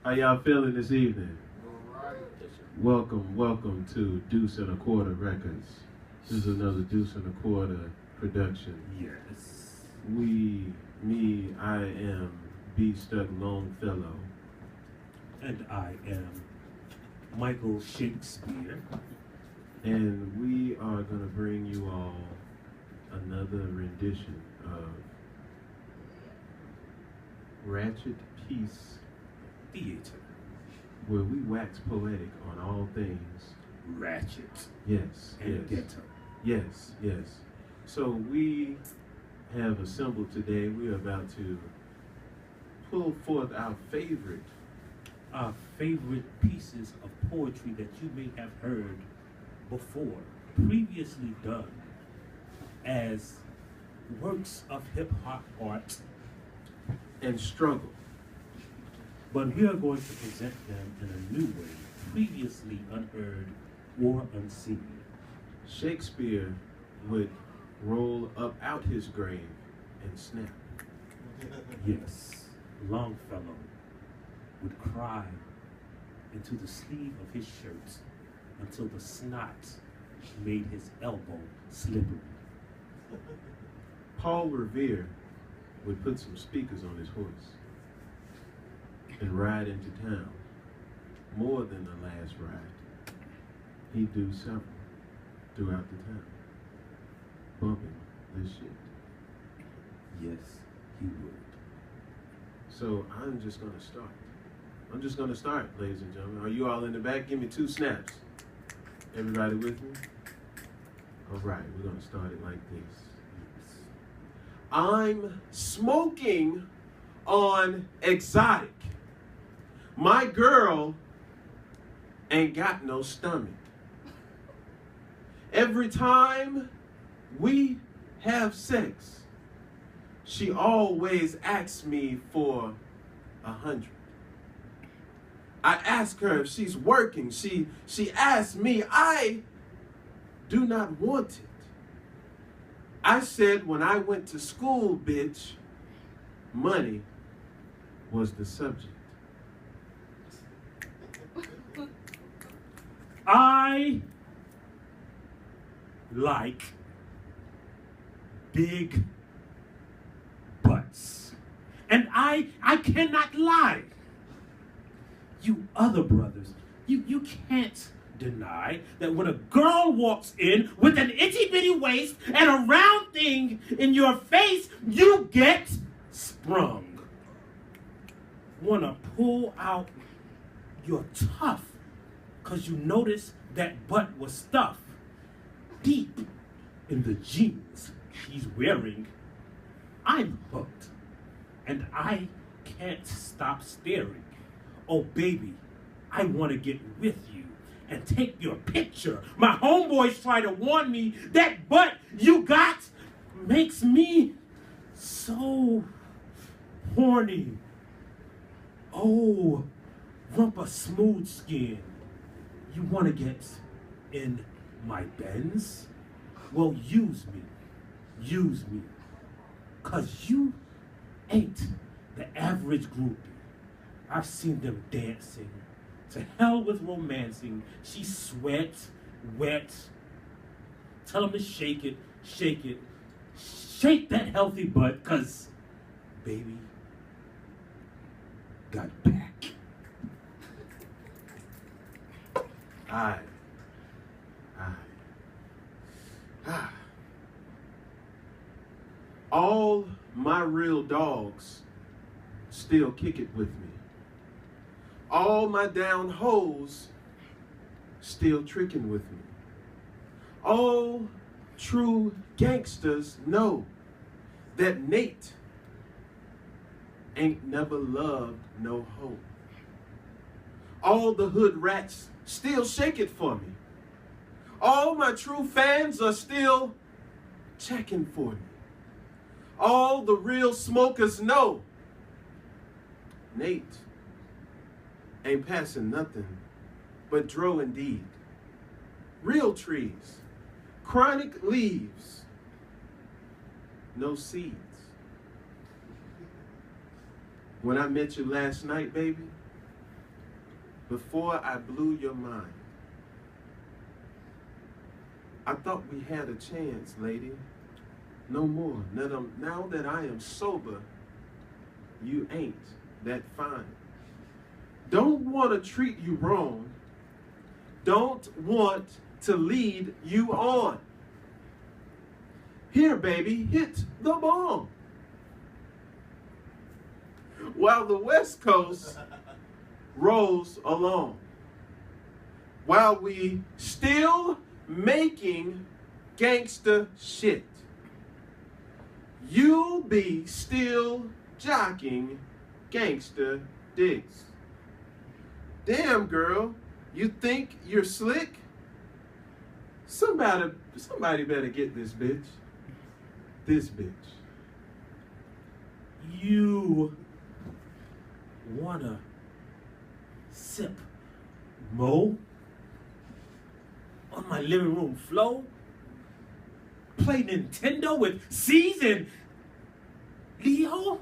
How y'all feeling this evening? Welcome to Deuce and a Quarter Records. This is another Deuce and a Quarter production. Yes. I am B-Stuck Longfellow. And I am Michael Shakespeare. And we are going to bring you all another rendition of Ratchet Peace Theater. where we wax poetic on all things Ratchet. Yes, and yes. ghetto. Yes. So we have assembled today. We're about to pull forth our favorite pieces of poetry that you may have heard before, previously done as works of hip-hop art, and struggle. but we are going to present them in a new way, previously unheard or unseen. Shakespeare would roll up out his grave and snap. Yes, Longfellow would cry into the sleeve of his shirt until the snot made his elbow slippery. Paul Revere would put some speakers on his horse and ride into town. More than the last ride, he'd do several throughout the town, bumping this shit. Yes, he would. So I'm just gonna start, ladies and gentlemen. Are you all in the back? Give me 2 snaps. Everybody with me? All right, we're gonna start it like this. I'm smoking on exotic. My girl ain't got no stomach. Every time we have sex, she always asks me for 100. I ask her if she's working. She asks me. I do not want it. I said when I went to school, bitch, money was the subject. I like big butts. And I cannot lie. You other brothers, you can't deny that when a girl walks in with an itty bitty waist and a round thing in your face, you get sprung. Wanna pull out your tough because you notice that butt was stuffed deep in the jeans she's wearing. I'm hooked, and I can't stop staring. Oh, baby, I want to get with you and take your picture. My homeboys try to warn me that butt you got makes me so horny. Oh, rumpa smooth skin. You want to get in my Benz? Well, use me. 'Cause you ain't the average groupie. I've seen them dancing. To hell with romancing. She sweat, wet. Tell them to shake it. Shake that healthy butt, 'cause baby got back. Aye. All my real dogs still kick it with me. All my down hoes still tricking with me. All true gangsters know that Nate ain't never loved no hoe. All the hood rats still shake it for me. All my true fans are still checking for me. All the real smokers know Nate ain't passing nothing but dro indeed. Real trees, chronic leaves, no seeds. When I met you last night, baby, before I blew your mind. I thought we had a chance, lady. No more. Now that I am sober, you ain't that fine. Don't want to treat you wrong. Don't want to lead you on. Here, baby, hit the bomb. While the West Coast rolls along. While we still making gangster shit. You'll be still jocking gangster dicks. Damn, girl, you think you're slick? Somebody better get this bitch. This bitch. You wanna sip Mo on my living room floor? Play Nintendo with C's and Leo?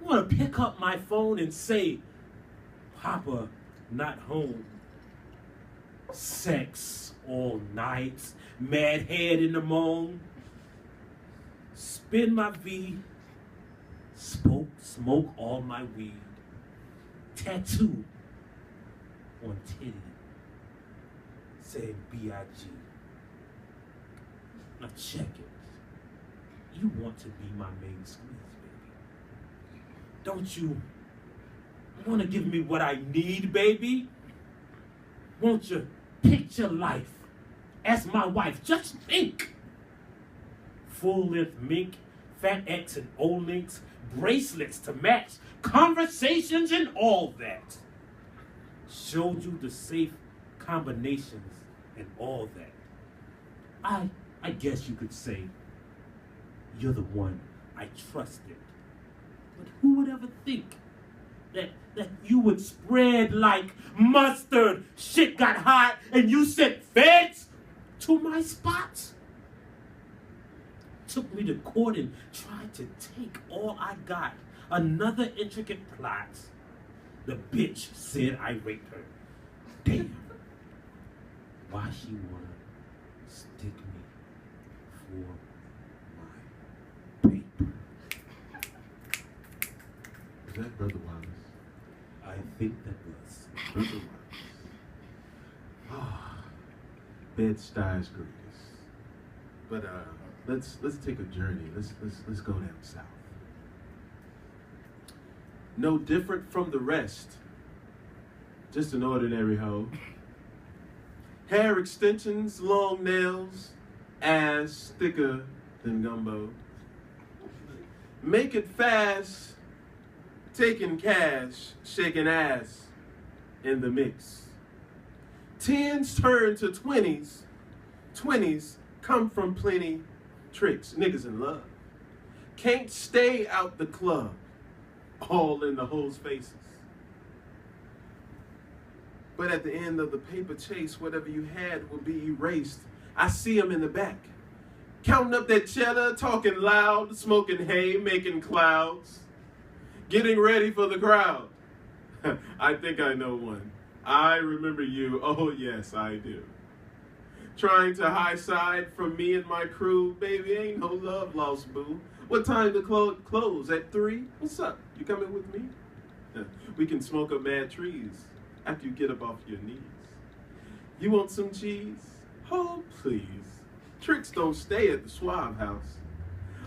Wanna pick up my phone and say, Papa, not home. Sex all night, mad head in the moan. Spin my V, smoke all my weed. Tattoo on titty, saying B.I.G. Now check it. You want to be my main squeeze, baby. Don't you want to give me what I need, baby? Won't you picture life as my wife? Just think. Full-length mink, fat X and O-links, bracelets to match, conversations and all that. Showed you the safe combinations and all that. I guess you could say you're the one I trusted. But who would ever think that you would spread like mustard? Shit got hot and you sent feds to my spots. Took me to court and tried to take all I got. Another intricate plot. The bitch said I raped her. Damn. Why she wanna stick me for my paper? Is that Brother Wallace? I think that was. Brother Wallace. Ah, Bed-Stuy's greatest. But let's take a journey. Let's go down south. No different from the rest. Just an ordinary hoe. Hair extensions, long nails, ass thicker than gumbo. Make it fast, taking cash, shaking ass in the mix. 10s turn to 20s. 20s come from plenty tricks. Niggas in love. Can't stay out the club. All in the hoes' faces. But at the end of the paper chase, whatever you had will be erased. I see them in the back. Counting up that cheddar, talking loud, smoking hay, making clouds. Getting ready for the crowd. I think I know one. I remember you. Oh, yes, I do. Trying to high side from me and my crew. Baby, ain't no love lost, boo. What time to close? At 3? What's up? You coming with me? We can smoke up mad trees after you get up off your knees. You want some cheese? Oh, please. Tricks don't stay at the Swab house.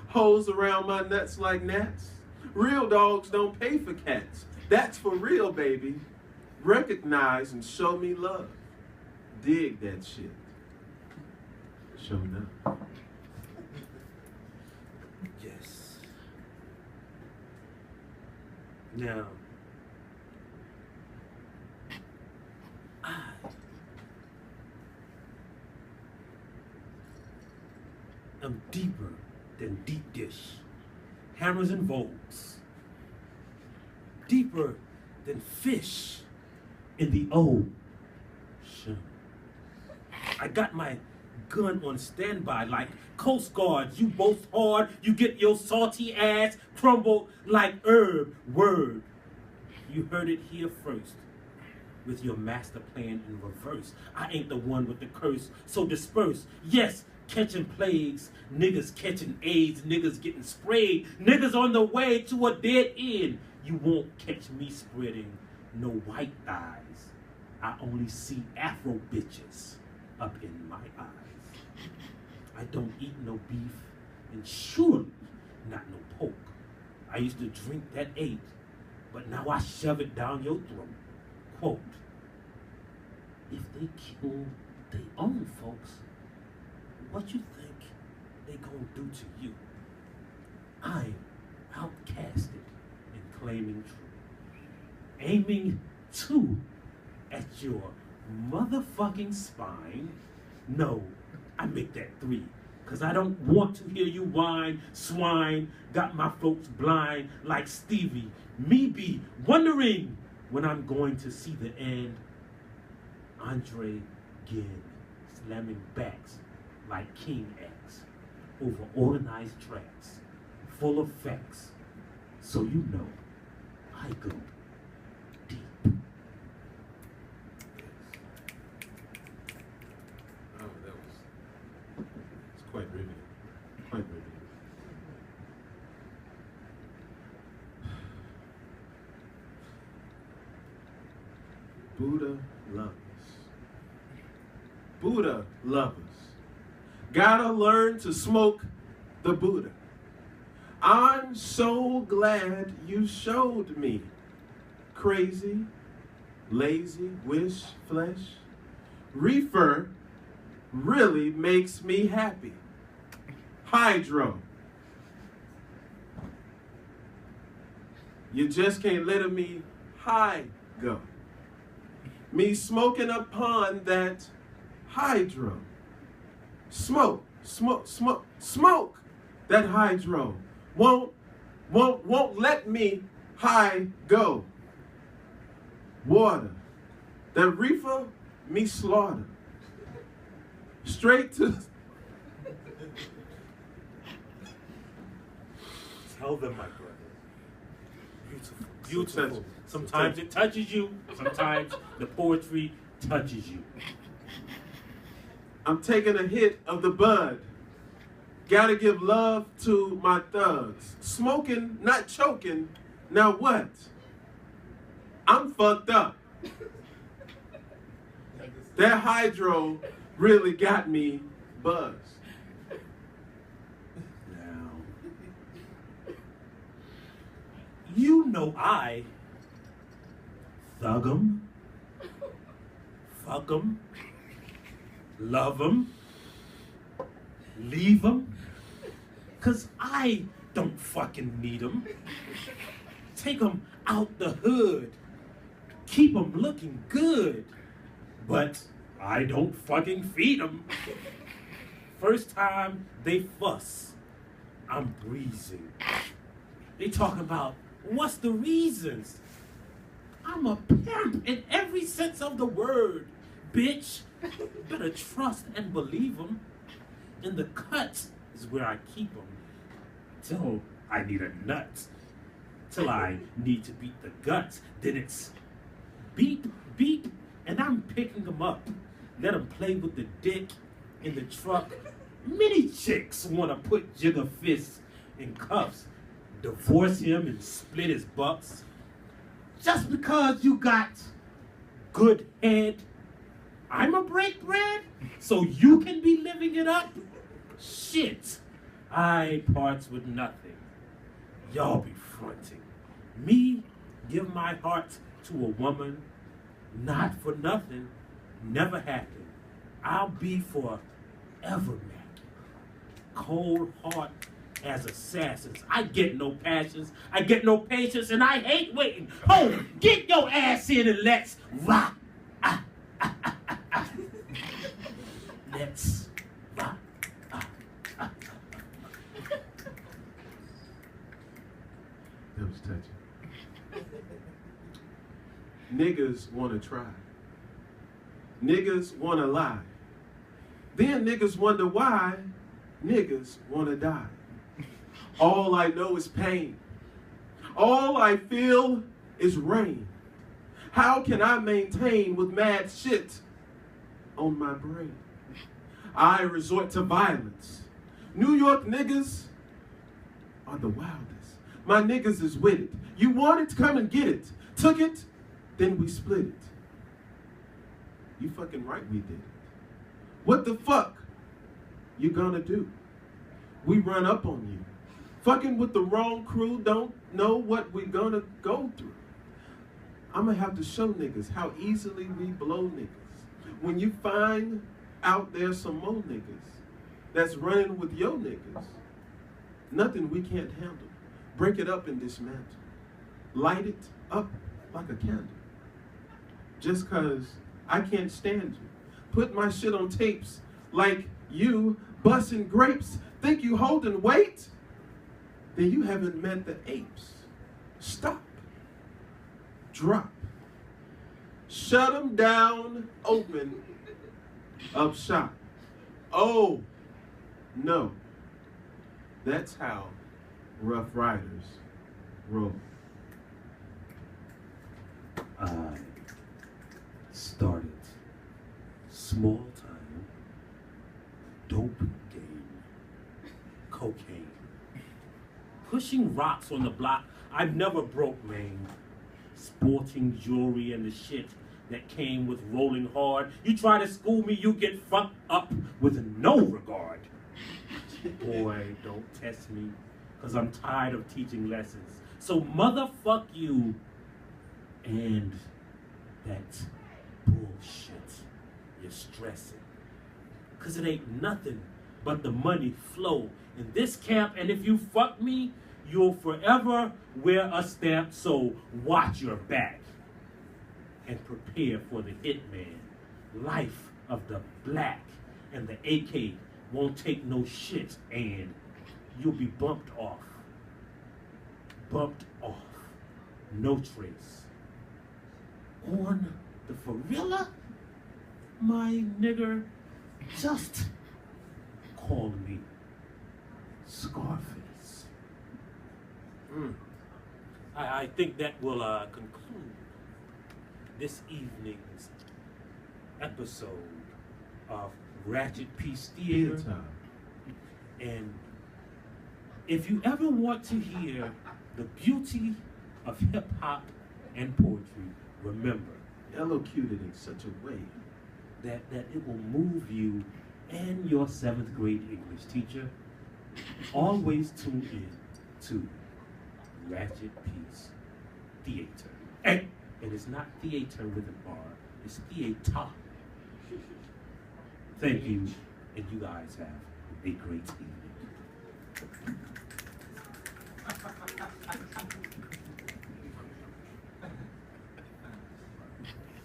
Hoes around my nuts like gnats. Real dogs don't pay for cats. That's for real, baby. Recognize and show me love. Dig that shit. Show enough. Yes. Now, I am deeper than deep dish, hammers and volts, deeper than fish in the ocean. I got my gun on standby like Coast Guard. You both hard, you get your salty ass crumbled like herb. Word. You heard it here first. with your master plan in reverse. I ain't the one with the curse, so disperse. Yes, catching plagues, niggas catching AIDS, niggas getting sprayed, niggas on the way to a dead end. You won't catch me spreading no white thighs. I only see Afro bitches up in my eyes. I don't eat no beef, and surely not no pork. I used to drink that 8, but now I shove it down your throat. Quote, if they kill their own folks, what you think they gonna do to you? I'm outcasted and claiming true. Aiming 2 at your motherfucking spine. No, I make that 3. Cause I don't want to hear you whine, swine, got my folks blind like Stevie. Me be wondering when I'm going to see the end. Andre Ginn slamming backs like King X over organized tracks, full of facts. So you know, I go deep. Oh, it's quite riveting. Quite riveting. Buddha lovers. Buddha lovers. Gotta learn to smoke the Buddha. I'm so glad you showed me. Crazy, lazy, wish, flesh. Reefer really makes me happy. Hydro. You just can't let me high go. Me smoking upon that hydro. Smoke, smoke, smoke, smoke that hydro. Won't let me high go. Water. That reefer, me slaughter. Straight to... Tell them, my brother. Beautiful. Beautiful. Sometimes it touches you. Sometimes the poetry touches you. I'm taking a hit of the bud. Gotta give love to my thugs. Smoking, not choking. Now what? I'm fucked up. That hydro really got me buzzed. Now, you know I thug 'em, fuck 'em, love 'em, leave 'em, 'cause I don't fucking need 'em. Take 'em out the hood, keep 'em looking good, but I don't fucking feed 'em. First time they fuss, I'm breezing. They talk about, what's the reasons? I'm a pimp in every sense of the word, bitch. Better trust and believe 'em. In the cut is where I keep 'em. Till I need a nut. Till I need to beat the guts. Then it's beep, beep, and I'm picking 'em up. Let 'em play with the dick in the truck. Many chicks wanna put Jigger Fist in cuffs, divorce him and split his bucks. Just because you got good head, I'ma break bread so you can be living it up? Shit, I parts with nothing. Y'all be fronting. Me give my heart to a woman, not for nothing, never happen. I'll be forever Mac. Cold heart as assassins. I get no passions, I get no patience, and I hate waiting. Oh, get your ass in and let's rock. Let's rock. That was touching. Niggas wanna try. Niggas wanna lie. Then niggas wonder why niggas wanna die. All I know is pain. All I feel is rain. How can I maintain with mad shit on my brain? I resort to violence. New York niggas are the wildest. My niggas is with it. You want it, come and get it. Took it, then we split it. You fucking right, we did it. What the fuck you gonna do? We run up on you. Fucking with the wrong crew, don't know what we gonna go through. I'm gonna have to show niggas how easily we blow niggas. When you find out there's some more niggas that's running with your niggas, nothing we can't handle. Break it up and dismantle. Light it up like a candle. Just cause I can't stand you. Put my shit on tapes like you busting grapes. Think you holding weight? Then you haven't met the apes. Stop. Drop. Shut them down, open up shop. Oh, no. That's how Rough Riders roll. I started small time dope game, cocaine, pushing rocks on the block. I've never broke, man. Sporting jewelry and the shit that came with rolling hard. You try to school me, you get fucked up with no regard. Boy, don't test me, cause I'm tired of teaching lessons. So motherfuck you and that bullshit you're stressing. Cause it ain't nothing but the money flow in this camp, and if you fuck me, you'll forever wear a stamp, so watch your back and prepare for the hitman. Life of the black, and the AK won't take no shit, and you'll be bumped off. Bumped off. No trace. On the Farilla, my nigger, just call me Scarface. I think that will conclude this evening's episode of Ratchet Peace Theater. And if you ever want to hear the beauty of hip-hop and poetry, remember, Elocuted in such a way that it will move you and your 7th grade English teacher. Always tune in to Ratchet Peace Theater. And it's not theater with an R, it's theater. Thank you, and you guys have a great evening.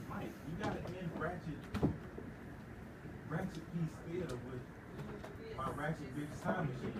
Mike, you gotta end Ratchet Peace Theater with my Ratchet Bitch Time Machine.